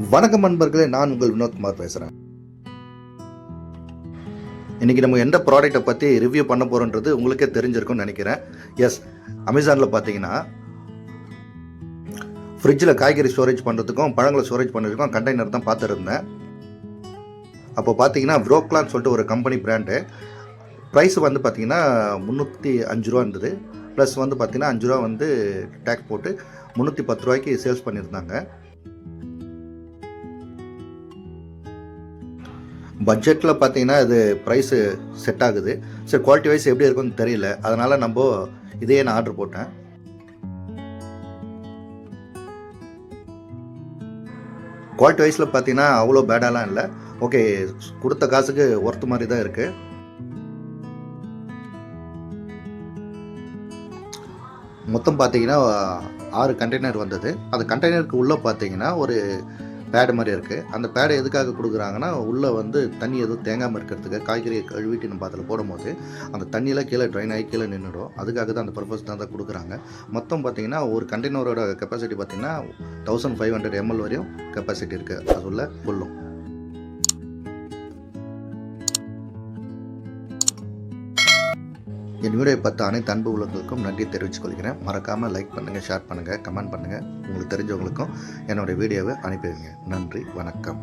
வணக்கம் நண்பர்களே, நான் உங்கள் வினோத்குமார் பேசுகிறேன். இன்றைக்கி நம்ம எந்த ப்ராடக்ட்டை பற்றி ரிவ்யூ பண்ண போகிறோன்றது உங்களுக்கே தெரிஞ்சிருக்கும்னு நினைக்கிறேன். எஸ், அமேசானில் பார்த்தீங்கன்னா ஃப்ரிட்ஜில் காய்கறி ஸ்டோரேஜ் பண்ணுறதுக்கும் பழங்களை ஸ்டோரேஜ் பண்ணுறதுக்கும் கண்டெய்னர் தான் பார்த்துருந்தேன். அப்போ பார்த்தீங்கன்னா ப்ரோக்லான்னு சொல்லிட்டு ஒரு கம்பெனி பிராண்டு. ப்ரைஸ் வந்து பார்த்தீங்கன்னா 305 ரூபா இருந்தது. ப்ளஸ் வந்து பார்த்தீங்கன்னா 5 ரூபா வந்து டேக்ஸ் போட்டு 310 ரூபாய்க்கு சேல்ஸ் பண்ணியிருந்தாங்க. பட்ஜெட்டில் பார்த்தீங்கன்னா இது ப்ரைஸு செட் ஆகுது. சரி, குவாலிட்டி வைஸ் எப்படி இருக்குன்னு தெரியல, அதனால் நம்ம இதையே நான் ஆர்டர் போட்டேன். குவாலிட்டி வைஸில் பார்த்தீங்கன்னா அவ்வளோ பேடாலாம் இல்லை. ஓகே, கொடுத்த காசுக்கு ஒர்த்து மாதிரி தான் இருக்குது. மொத்தம் பார்த்தீங்கன்னா 6 கண்டெய்னர் வந்தது. அந்த கண்டெய்னருக்கு உள்ளே பார்த்தீங்கன்னா ஒரு பேடு மாதிரி இருக்குது. அந்த பேடை எதுக்காக கொடுக்குறாங்கன்னா, உள்ளே வந்து தண்ணி எதுவும் தேங்காமல் இருக்கிறதுக்கு, காய்கறியை கழுவிட்டு நம்ம அதில் போடும்போது அந்த தண்ணியெலாம் கீழே ட்ரைன் ஆகி கீழே நின்றுடும். அதுக்காக தான் அந்த பர்பஸ் தான் கொடுக்குறாங்க. மொத்தம் பார்த்தீங்கன்னா ஒரு கண்டெய்னரோட கெப்பாசிட்டி பார்த்தீங்கன்னா 1500 ml வரையும் கெப்பாசிட்டி இருக்குது. அது உள்ள ஃபுல்லும். என் வீடியோ பார்த்த அனைத்து அன்பு உள்ளவங்களுக்கும் நன்றி தெரிவித்துக் கொள்கிறேன். மறக்காமல் லைக் பண்ணுங்கள், ஷேர் பண்ணுங்கள், கமெண்ட் பண்ணுங்கள். உங்களுக்கு தெரிஞ்சவங்களுக்கும் என்னுடைய வீடியோவை அனுப்பி வைங்க. நன்றி, வணக்கம்.